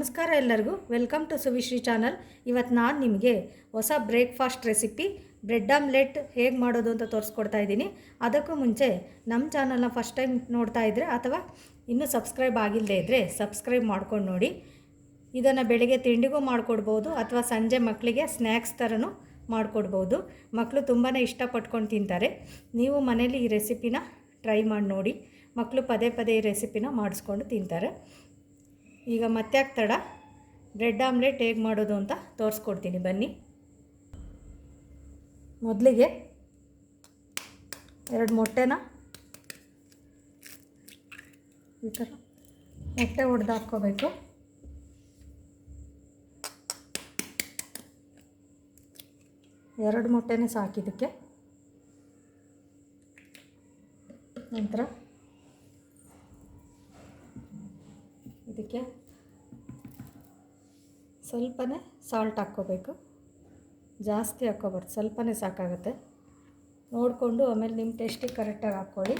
ನಮಸ್ಕಾರ ಎಲ್ಲರಿಗೂ, welcome to ಸುವಿಶ್ರೀ channel. ಇವತ್ತು ನಾನು ನಿಮಗೆ ಹೊಸ ಬ್ರೇಕ್ಫಾಸ್ಟ್ ರೆಸಿಪಿ ಬ್ರೆಡ್ ಆಮ್ಲೆಟ್ ಹೇಗೆ ಮಾಡೋದು ಅಂತ ತೋರಿಸ್ಕೊಡ್ತಾ ಇದ್ದೀನಿ. ಅದಕ್ಕೂ ಮುಂಚೆ ನಮ್ಮ ಚಾನಲ್ನ ಫಸ್ಟ್ ಟೈಮ್ ನೋಡ್ತಾ ಇದ್ದರೆ ಅಥವಾ ಇನ್ನೂ ಸಬ್ಸ್ಕ್ರೈಬ್ ಆಗಿಲ್ಲದೆ ಇದ್ದರೆ ಸಬ್ಸ್ಕ್ರೈಬ್ ಮಾಡ್ಕೊಂಡು ನೋಡಿ. ಇದನ್ನು ಬೆಳಗ್ಗೆ ತಿಂಡಿಗೂ ಮಾಡಿಕೊಡ್ಬೋದು ಅಥವಾ ಸಂಜೆ ಮಕ್ಕಳಿಗೆ ಸ್ನ್ಯಾಕ್ಸ್ ಥರನೂ ಮಾಡಿಕೊಡ್ಬೋದು. ಮಕ್ಕಳು ತುಂಬಾ ಇಷ್ಟಪಟ್ಕೊಂಡು ತಿಂತಾರೆ. ನೀವು ಮನೇಲಿ ಈ ರೆಸಿಪಿನ ಟ್ರೈ ಮಾಡಿ ನೋಡಿ. ಮಕ್ಕಳು ಪದೇ ಪದೇ ಈ ರೆಸಿಪಿನ ಮಾಡಿಸ್ಕೊಂಡು ತಿಂತಾರೆ. ಈಗ ಮತ್ತೆ ತಡ, ಬ್ರೆಡ್ ಆಮ್ಲೆಟ್ ಹೇಗೆ ಮಾಡೋದು ಅಂತ ತೋರಿಸ್ಕೊಡ್ತೀನಿ ಬನ್ನಿ. ಮೊದಲಿಗೆ 2 ಮೊಟ್ಟೆನ ಈ ಥರ ಮೊಟ್ಟೆ ಒಡೆದು ಹಾಕ್ಕೋಬೇಕು. ಎರಡು ಮೊಟ್ಟೆನೇ ಸಾಕಿದ್ದಕ್ಕೆ. ನಂತರ ಇದಕ್ಕೆ ಸ್ವಲ್ಪನೇ ಸಾಲ್ಟ್ ಹಾಕ್ಕೋಬೇಕು. ಜಾಸ್ತಿ ಹಾಕ್ಕೋಬಾರ್ದು, ಸ್ವಲ್ಪನೇ ಸಾಕಾಗುತ್ತೆ. ನೋಡಿಕೊಂಡು ಆಮೇಲೆ ನಿಮ್ಮ ಟೇಸ್ಟಿಗೆ ಕರೆಕ್ಟಾಗಿ ಹಾಕ್ಕೊಳ್ಳಿ.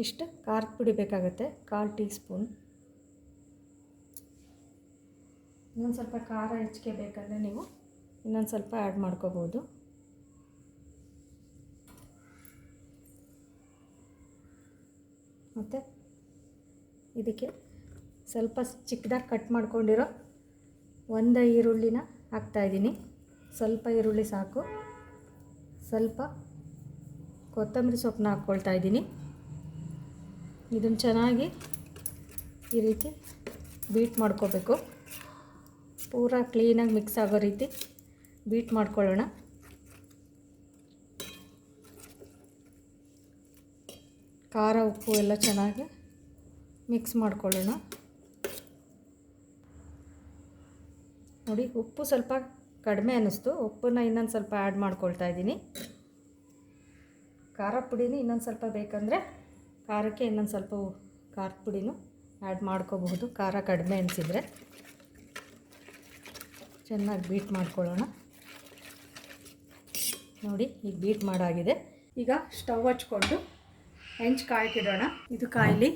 ಇಷ್ಟು ಖಾರದ ಪುಡಿ ಬೇಕಾಗುತ್ತೆ, 1/4 ಟೀ ಸ್ಪೂನ್. ಇನ್ನೊಂದು ಸ್ವಲ್ಪ ಖಾರ ಹೆಚ್ಚಿಗೆ ಬೇಕಂದರೆ ನೀವು ಇನ್ನೊಂದು ಸ್ವಲ್ಪ ಆ್ಯಡ್ ಮಾಡ್ಕೋಬೋದು. ಮತ್ತು ಇದಕ್ಕೆ ಸ್ವಲ್ಪ ಚಿಕ್ಕದಾಗಿ ಕಟ್ ಮಾಡ್ಕೊಂಡಿರೋ 1 ಈರುಳ್ಳಿನ ಹಾಕ್ತಾಯಿದ್ದೀನಿ. ಸ್ವಲ್ಪ ಈರುಳ್ಳಿ ಸಾಕು. ಸ್ವಲ್ಪ ಕೊತ್ತಂಬರಿ ಸೊಪ್ಪನ್ನ ಹಾಕ್ಕೊಳ್ತಾ ಇದ್ದೀನಿ. ಇದನ್ನು ಚೆನ್ನಾಗಿ ಈ ರೀತಿ ಬೀಟ್ ಮಾಡ್ಕೋಬೇಕು. ಪೂರಾ ಕ್ಲೀನಾಗಿ ಮಿಕ್ಸ್ ಆಗೋ ರೀತಿ ಬೀಟ್ ಮಾಡ್ಕೊಳ್ಳೋಣ. ಖಾರ ಉಪ್ಪು ಎಲ್ಲ ಚೆನ್ನಾಗಿ ಮಿಕ್ಸ್ ಮಾಡ್ಕೊಳ್ಳೋಣ. ನೋಡಿ, ಉಪ್ಪು ಸ್ವಲ್ಪ ಕಡಿಮೆ ಅನ್ನಿಸ್ತು. ಉಪ್ಪನ್ನು ಇನ್ನೊಂದು ಸ್ವಲ್ಪ ಆ್ಯಡ್ ಮಾಡ್ಕೊಳ್ತಾ ಇದ್ದೀನಿ. ಖಾರ ಪುಡಿನೂ ಇನ್ನೊಂದು ಸ್ವಲ್ಪ ಬೇಕಂದರೆ ಖಾರಕ್ಕೆ ಇನ್ನೊಂದು ಸ್ವಲ್ಪ ಖಾರದ ಪುಡಿನೂ ಆ್ಯಡ್ ಮಾಡ್ಕೋಬಹುದು, ಖಾರ ಕಡಿಮೆ ಅನಿಸಿದರೆ. ಚೆನ್ನಾಗಿ ಬೀಟ್ ಮಾಡ್ಕೊಳ್ಳೋಣ. ನೋಡಿ, ಈಗ ಬೀಟ್ ಮಾಡಾಗಿದೆ. ಈಗ ಸ್ಟವ್ ಹಚ್ಕೊಂಡು ಹೆಂಚು ಕಾಯಕ್ಕಿಡೋಣ. ಇದು ಕಾಯಲಿ.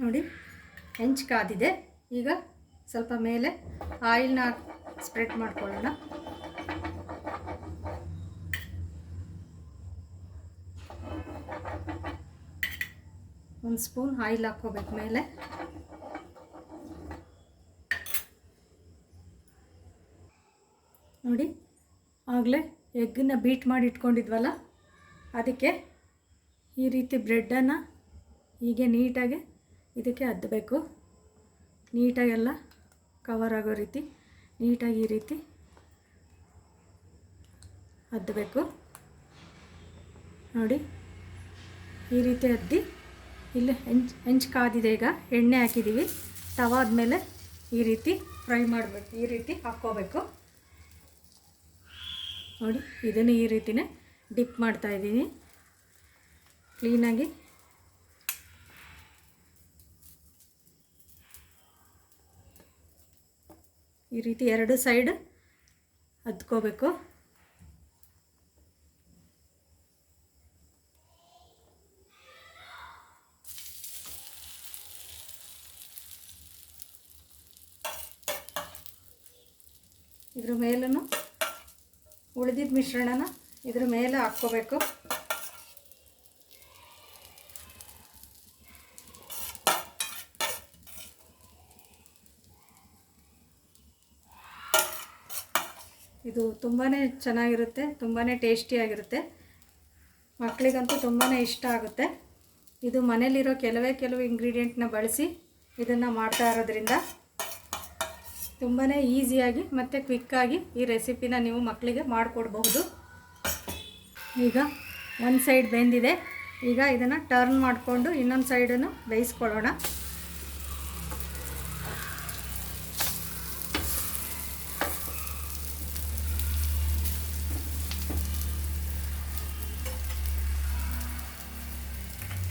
ನೋಡಿ, ಹೆಂಚು ಕಾದಿದೆ. ಈಗ ಸ್ವಲ್ಪ ಮೇಲೆ ಆಯಿಲ್ನ ಸ್ಪ್ರೆಡ್ ಮಾಡ್ಕೊಳ್ಳೋಣ. ಒಂದು ಸ್ಪೂನ್ ಆಯಿಲ್ ಹಾಕ್ಕೋಬೇಕು ಮೇಲೆ. ನೋಡಿ, ಆಗಲೇ ಎಗ್ಗನ್ನ ಬೀಟ್ ಮಾಡಿ ಇಟ್ಕೊಂಡಿದ್ವಲ್ಲ, ಅದಕ್ಕೆ ಈ ರೀತಿ ಬ್ರೆಡ್ಡನ್ನು ಹೀಗೆ ನೀಟಾಗಿ ಇದಕ್ಕೆ ಅದ್ದಬೇಕು. ನೀಟಾಗೆಲ್ಲ ಕವರ್ ಆಗೋ ರೀತಿ ನೀಟಾಗಿ ಈ ರೀತಿ ಅದ್ದಬೇಕು. ನೋಡಿ, ಈ ರೀತಿ ಅದ್ದಿ ಇಲ್ಲಿ ಹೆಂಚು ಕಾದಿದೆ. ಈಗ ಎಣ್ಣೆ ಹಾಕಿದ್ದೀವಿ. ತವಾದ ಮೇಲೆ ಈ ರೀತಿ ಫ್ರೈ ಮಾಡಬೇಕು. ಈ ರೀತಿ ಹಾಕ್ಕೋಬೇಕು. ನೋಡಿ, ಇದನ್ನು ಈ ರೀತಿನೇ ಡಿಪ್ ಮಾಡ್ತಾಯಿದ್ದೀನಿ ಕ್ಲೀನಾಗಿ. ಈ ರೀತಿ 2 ಸೈಡ್ ಅದ್ಕೋಬೇಕು. ಇದ್ರ ಮೇಲೂ ಉಳಿದಿದ್ದ ಮಿಶ್ರಣನ ಇದ್ರ ಮೇಲೆ ಹಾಕ್ಕೋಬೇಕು. ಇದು ತುಂಬಾ ಚೆನ್ನಾಗಿರುತ್ತೆ, ತುಂಬಾ ಟೇಸ್ಟಿಯಾಗಿರುತ್ತೆ. ಮಕ್ಕಳಿಗಂತೂ ತುಂಬಾ ಇಷ್ಟ ಆಗುತ್ತೆ. ಇದು ಮನೇಲಿರೋ ಕೆಲವು ಇಂಗ್ರೀಡಿಯೆಂಟ್ನ ಬಳಸಿ ಇದನ್ನು ಮಾಡ್ತಾ ಇರೋದ್ರಿಂದ ತುಂಬಾ ಈಸಿಯಾಗಿ ಮತ್ತು ಕ್ವಿಕ್ಕಾಗಿ ಈ ರೆಸಿಪಿನ ನೀವು ಮಕ್ಕಳಿಗೆ ಮಾಡಿಕೊಡ್ಬಹುದು. ಈಗ ಒಂದು ಸೈಡ್ ಬೆಂದಿದೆ. ಈಗ ಇದನ್ನು ಟರ್ನ್ ಮಾಡಿಕೊಂಡು ಇನ್ನೊಂದು ಸೈಡನ್ನು ಬೇಯಿಸ್ಕೊಳ್ಳೋಣ.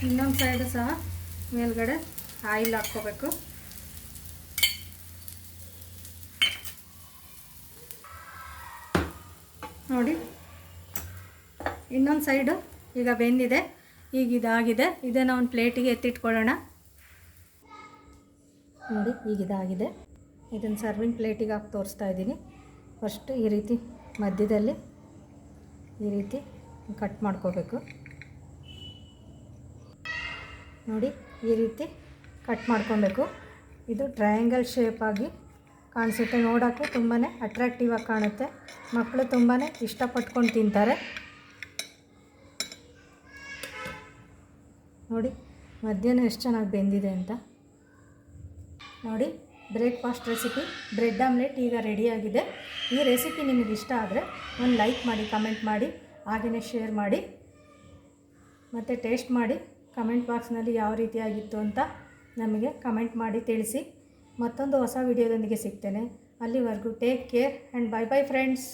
ಇನ್ನೊಂದು ಸೈಡು ಸಹ ಮೇಲ್ಗಡೆ ಆಯಿಲ್ ಹಾಕ್ಕೋಬೇಕು. ನೋಡಿ ಇನ್ನೊಂದು ಸೈಡು ಈಗ ಬೆಂದಿದೆ. ಈಗ ಇದಾಗಿದೆ. ಇದನ್ನು ಒಂದು ಪ್ಲೇಟಿಗೆ ಎತ್ತಿಟ್ಕೊಳ್ಳೋಣ. ನೋಡಿ ಈಗ ಇದಾಗಿದೆ. ಇದನ್ನು ಸರ್ವಿಂಗ್ ಪ್ಲೇಟಿಗೆ ಹಾಕಿ ತೋರಿಸ್ತಾ ಇದ್ದೀನಿ. ಫಸ್ಟು ಈ ರೀತಿ ಮಧ್ಯದಲ್ಲಿ ಈ ರೀತಿ ಕಟ್ ಮಾಡ್ಕೋಬೇಕು. ನೋಡಿ ಈ ರೀತಿ ಕಟ್ ಮಾಡ್ಕೊಬೇಕು. ಇದು ಟ್ರಯಾಂಗಲ್ ಶೇಪಾಗಿ ಕಾಣಿಸುತ್ತೆ. ನೋಡೋಕ್ಕೆ ತುಂಬಾ ಅಟ್ರಾಕ್ಟಿವ್ ಆಗಿ ಕಾಣುತ್ತೆ. ಮಕ್ಕಳು ತುಂಬಾ ಇಷ್ಟಪಟ್ಕೊಂಡು ತಿಂತಾರೆ. ನೋಡಿ ಮಧ್ಯಾಹ್ನ ಎಷ್ಟು ಚೆನ್ನಾಗಿ ಬೆಂದಿದೆ ಅಂತ. ನೋಡಿ ಬ್ರೇಕ್ಫಾಸ್ಟ್ ರೆಸಿಪಿ ಬ್ರೆಡ್ ಆಮ್ಲೆಟ್ ಈಗ ರೆಡಿಯಾಗಿದೆ. ಈ ರೆಸಿಪಿ ನಿಮಗೆ ಇಷ್ಟ ಆದರೆ ಒಂದು ಲೈಕ್ ಮಾಡಿ, ಕಮೆಂಟ್ ಮಾಡಿ, ಹಾಗೆಯೇ ಶೇರ್ ಮಾಡಿ, ಮತ್ತು ಟೇಸ್ಟ್ ಮಾಡಿ ಕಮೆಂಟ್ ಬಾಕ್ಸ್ನಲ್ಲಿ ಯಾವ ರೀತಿಯಾಗಿತ್ತು ಅಂತ ನಮಗೆ ಕಮೆಂಟ್ ಮಾಡಿ ತಿಳಿಸಿ. ಮತ್ತೊಂದು ಹೊಸ ವಿಡಿಯೋದೊಂದಿಗೆ ಸಿಗ್ತೇನೆ. ಅಲ್ಲಿವರೆಗೂ take care and bye bye friends.